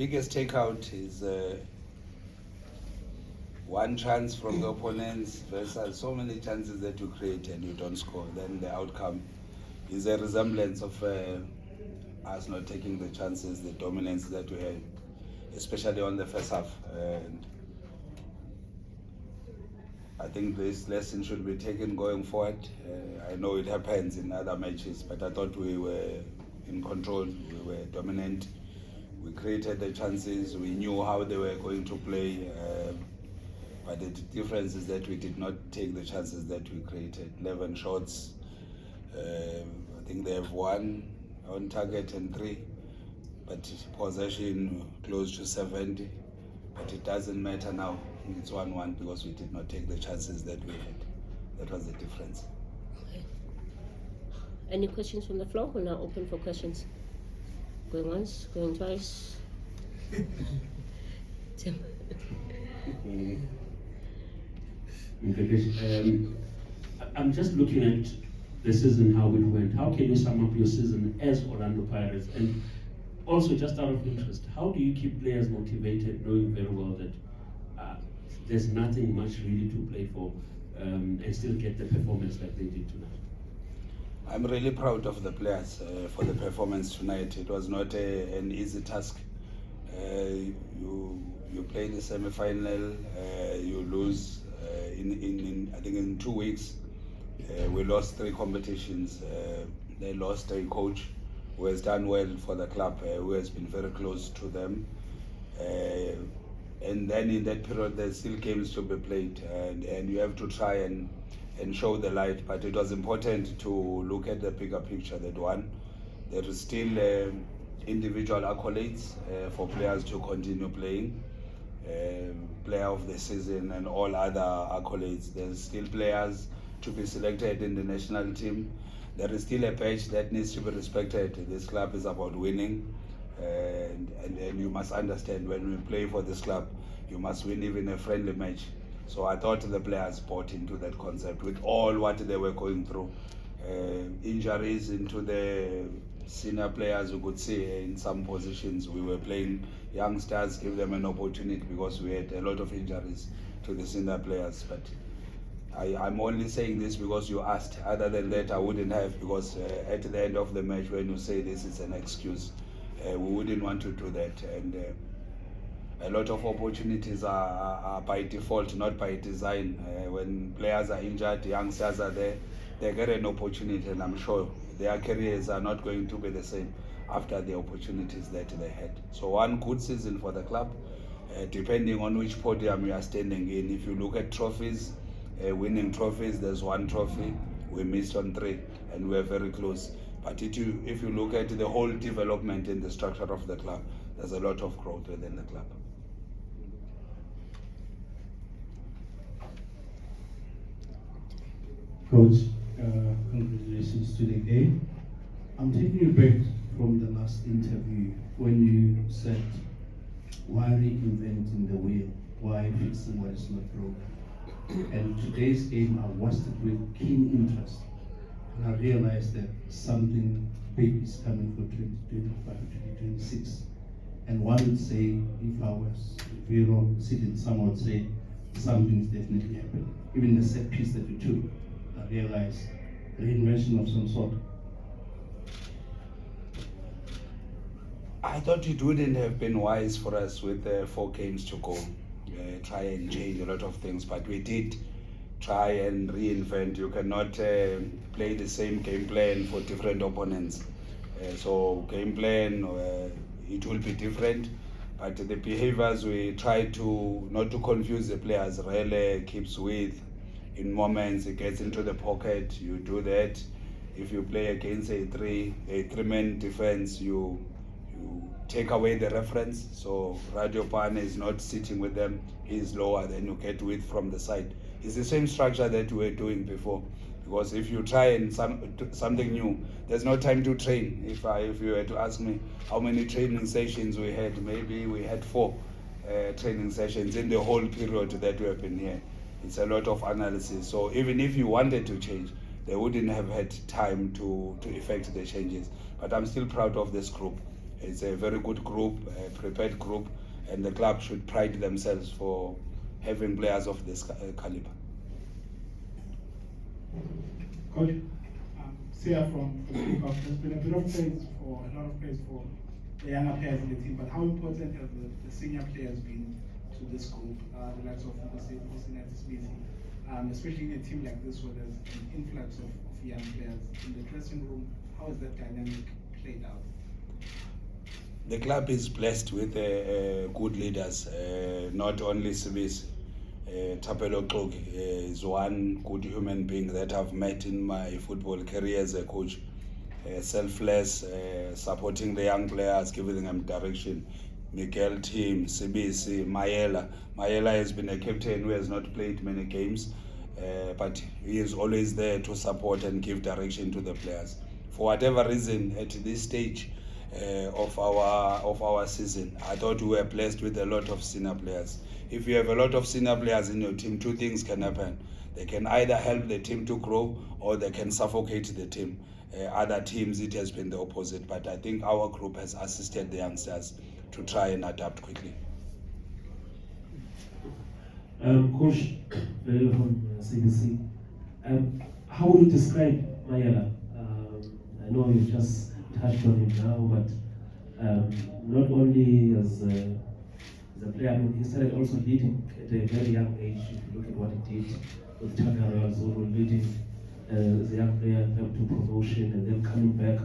Biggest takeout is one chance from the opponents versus so many chances that you create and you don't score. Then the outcome is a resemblance of us not taking the chances, the dominance that we had, especially on the first half. And I think this lesson should be taken going forward. I know it happens in other matches, but I thought we were in control, we were dominant. We created the chances, we knew how they were going to play, but the difference is that we did not take the chances that we created. 11 shots, I think they have 1 on target and 3, but possession close to 70, but it doesn't matter now. I think it's 1-1 because we did not take the chances that we had. That was the difference. Okay. Any questions from the floor? We're now open for questions. Going once, going twice. Tim. I'm just looking at the season, how it went. How can you sum up your season as Orlando Pirates? And also, just out of interest, how do you keep players motivated, knowing very well that there's nothing much really to play for, and still get the performance like they did tonight? I'm really proud of the players for the performance tonight. It was not an easy task. You play the semi-final, you lose in I think in 2 weeks. We lost 3 competitions. They lost a coach who has done well for the club, who has been very close to them. And then in that period, there's still games to be played, and you have to try and show the light. But it was important to look at the bigger picture. That one, there is still individual accolades for players to continue playing. Player of the season and all other accolades. There's still players to be selected in the national team. There is still a badge that needs to be respected. This club is about winning, and you must understand, when we play for this club, you must win even a friendly match. So I thought the players bought into that concept with all what they were going through. Injuries into the senior players, you could see in some positions we were playing youngsters, give them an opportunity because we had a lot of injuries to the senior players. But I'm only saying this because you asked. Other than that, I wouldn't have, because at the end of the match, when you say this is an excuse, we wouldn't want to do that. And a lot of opportunities are by default, not by design. When players are injured, youngsters are there, they get an opportunity, and I'm sure their careers are not going to be the same after the opportunities that they had. So one good season for the club, depending on which podium you are standing in. If you look at trophies, winning trophies, there's 1 trophy. We missed on 3, and we're very close. But if you look at the whole development in the structure of the club, there's a lot of growth within the club. Coach, congratulations to the game. I'm taking you back from the last interview when you said, why reinventing the wheel? Why fixing what is not broken? And today's game, I watched it with keen interest. And I realized that something big is coming for 2025, 2026. And one would say, if I was sitting, someone would say, something's definitely happening. Even the set piece that you took, I realized reinvention of some sort. I thought it wouldn't have been wise for us with 4 games to go, try and change a lot of things, but we did try and reinvent. You cannot play the same game plan for different opponents. So game plan, it will be different, but the behaviors we try to not to confuse the players. Really keeps with, in moments it gets into the pocket, you do that. If you play against a three-man defense, you take away the reference. So Radio Pan is not sitting with them, he's lower, then you get width from the side. It's the same structure that we were doing before, because if you try and something new, there's no time to train. If you were to ask me how many training sessions we had, maybe we had 4 training sessions in the whole period that we have been here. It's a lot of analysis. So even if you wanted to change, they wouldn't have had time to effect the changes. But I'm still proud of this group. It's a very good group, a prepared group, and the club should pride themselves for having players of this caliber. Coach, Sia from Kickoff, there's been a bit of praise for a lot of praise for the younger players in the team, but how important have the senior players been to this group, the likes of especially in a team like this where there's an influx of young players in the dressing room? How is that dynamic played out? The club is blessed with good leaders, not only Sibisi. Thapelo Xoki is one good human being that I've met in my football career as a coach. Selfless, supporting the young players, giving them direction. Miguel Team, Sibisi, Maela. Maela has been a captain who has not played many games, but he is always there to support and give direction to the players. For whatever reason, at this stage of our season, I thought we were blessed with a lot of senior players. If you have a lot of senior players in your team, two things can happen. They can either help the team to grow or they can suffocate the team. Other teams, it has been the opposite, but I think our group has assisted the youngsters to try and adapt quickly. Coach, Maela from CBC. How would you describe Maela? I know you just touched on him now, but not only as a player, I mean, he started also leading at a very young age. If you look at what he did with Taka Royals, leading as a young player up to promotion and then coming back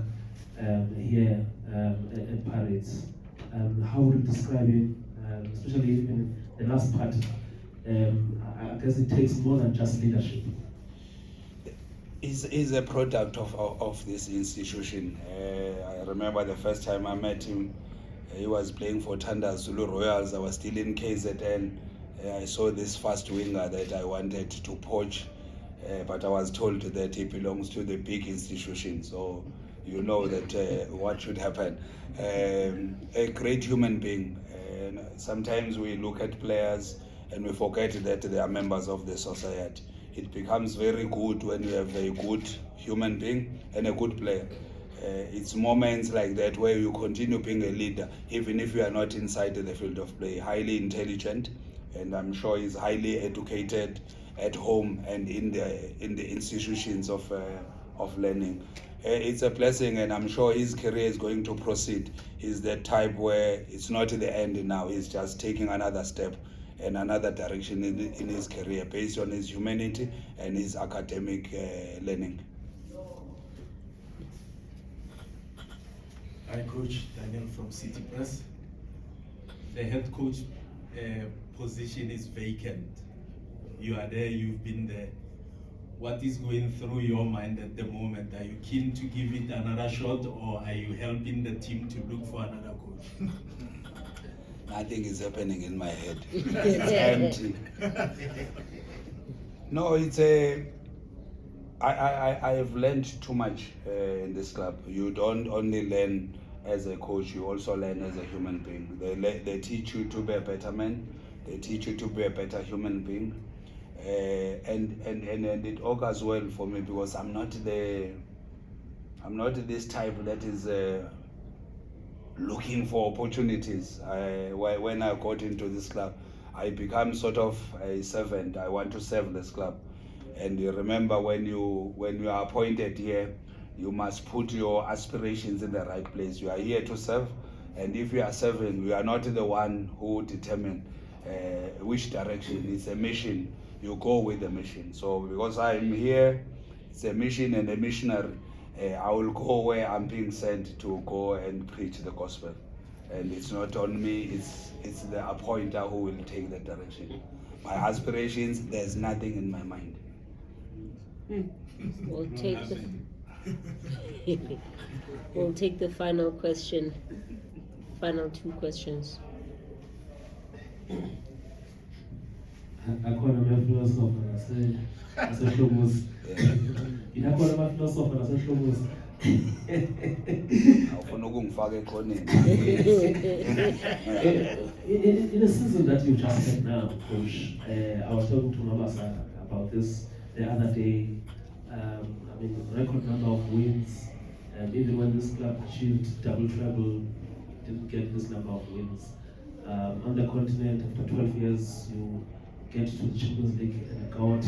here at Pirates. How would you describe him, especially in the last part? I guess it takes more than just leadership. He's a product of this institution. I remember the first time I met him, he was playing for Thanda Zulu Royals. I was still in KZN. I saw this fast winger that I wanted to poach, but I was told that he belongs to the big institution. So you know that what should happen. A great human being. Sometimes we look at players and we forget that they are members of the society. It becomes very good when you have a good human being and a good player. It's moments like that where you continue being a leader, even if you are not inside the field of play. Highly intelligent, and I'm sure he's highly educated at home and in the institutions of learning. It's a blessing, and I'm sure his career is going to proceed. He's the type where it's not the end now, he's just taking another step and another direction in his career based on his humanity and his academic learning. Hi, Coach Daniel from City Press. The head coach position is vacant. You are there, you've been there. What is going through your mind at the moment? Are you keen to give it another shot, or are you helping the team to look for another coach? Nothing is happening in my head. It's empty. No, it's I have learned too much in this club. You don't only learn as a coach, you also learn as a human being. They teach you to be a better man. They teach you to be a better human being. And it augurs well for me because I'm not this type that is looking for opportunities. When I got into this club, I become sort of a servant. I want to serve this club. And you remember when you are appointed here, you must put your aspirations in the right place. You are here to serve, and if you are serving, you are not the one who determine which direction. It's a mission. You go with the mission. So because I'm here, it's a mission and a missionary. I will go where I'm being sent to go and preach the gospel. And it's not on me, it's the appointer who will take the direction. My aspirations, there's nothing in my mind. We'll take we'll take the final question. Final two questions. Akhona amafilosofa nasehlomuz. Akhona amafilosofa nasehlomuz. Awufuna ukungifaka ekhoneni. In a season that you just had now, Coach, I was talking to Mabasa about this the other day. I mean, record number of wins, and even when this club achieved double treble, didn't get this number of wins. On the continent, after 12 years, you get to the Champions League and go out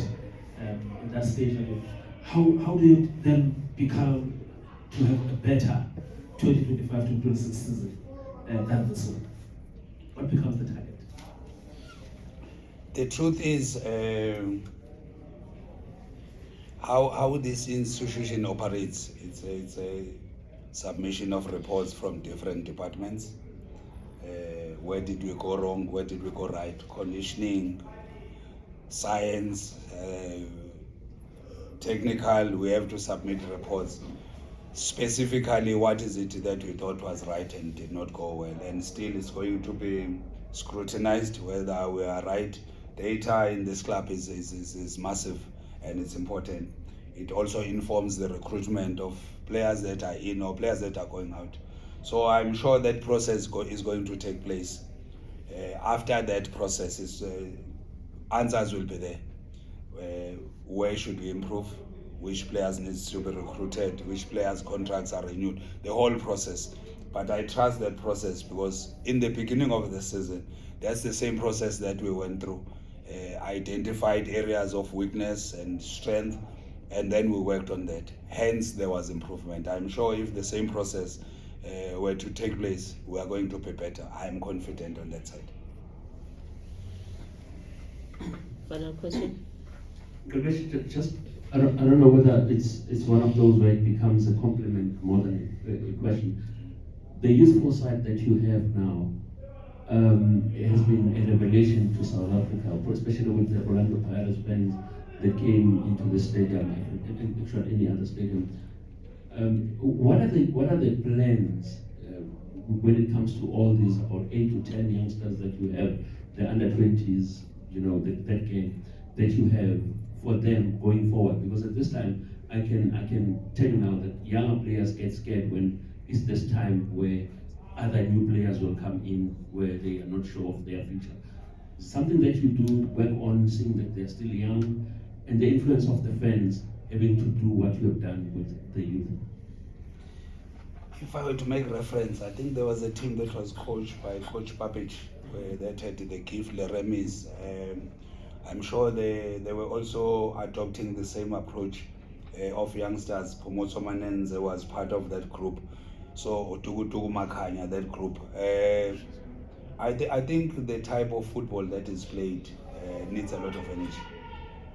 in that stage. I mean, how do you then become to have a better 2025-2026 season than this one? What becomes the target? The truth is, how this institution operates, it's a submission of reports from different departments. Where did we go wrong? Where did we go right? Conditioning, science, technical, we have to submit reports. Specifically, what is it that we thought was right and did not go well? And still it's going to be scrutinized whether we are right. Data in this club is massive and it's important. It also informs the recruitment of players that are in or players that are going out. So I'm sure that process is going to take place. After that process, answers will be there. Where should we improve? Which players needs to be recruited? Which players' contracts are renewed? The whole process. But I trust that process because in the beginning of the season, that's the same process that we went through. Identified areas of weakness and strength, and then we worked on that. Hence, there was improvement. I'm sure if the same process were to take place, we are going to be better. I'm confident on that side. Final question? Just I don't know whether it's one of those where it becomes a compliment more than a question. The youthful side that you have now has been a revelation to South Africa, especially with the Orlando Pirates fans that came into the stadium and actually any other stadium. What are the plans when it comes to all these about 8 to 10 youngsters that you have, the under 20s, that game that you have for them going forward? Because at this time, I can tell you now that younger players get scared when it's this time where other new players will come in where they are not sure of their future. Something that you do work on, seeing that they're still young, and the influence of the fans having to do what you have done with the youth. If I were to make reference, I think there was a team that was coached by Coach Papic, that had the Kif Leremis. I'm sure they were also adopting the same approach of youngsters. Pomoto Manenze was part of that group. So Tugu Makanya, that group. I think the type of football that is played needs a lot of energy.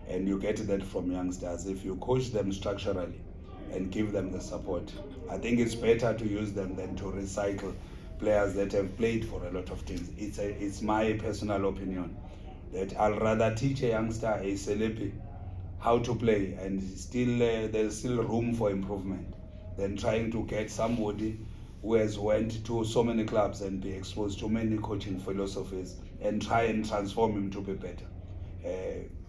And you get that from youngsters. If you coach them structurally and give them the support, I think it's better to use them than to recycle players that have played for a lot of teams. It's my personal opinion that I'll rather teach a youngster, a Selepi, how to play, and still there's still room for improvement, than trying to get somebody who has went to so many clubs and be exposed to many coaching philosophies and try and transform him to be better.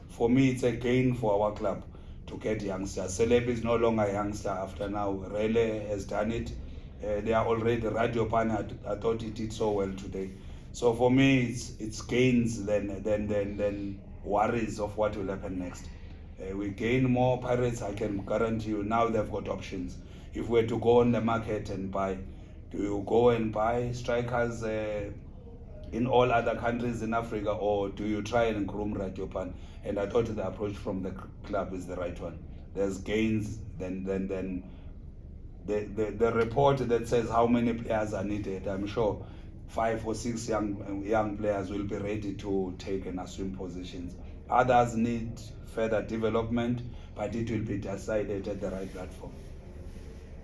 For me, it's a gain for our club to get youngsters. Celeb is no longer a youngster after now. Rele has done it. They are already Radio Pan. I thought he did so well today. So for me, it's gains than worries of what will happen next. We gain more Pirates. I can guarantee you now they've got options. If we're to go on the market and buy, do you go and buy strikers in all other countries in Africa, or do you try and groom Radio Pan? And I thought the approach from the club is the right one. There's gains than the report that says how many players are needed. I'm sure 5 or 6 young players will be ready to take and assume positions. Others need further development, but it will be decided at the right platform.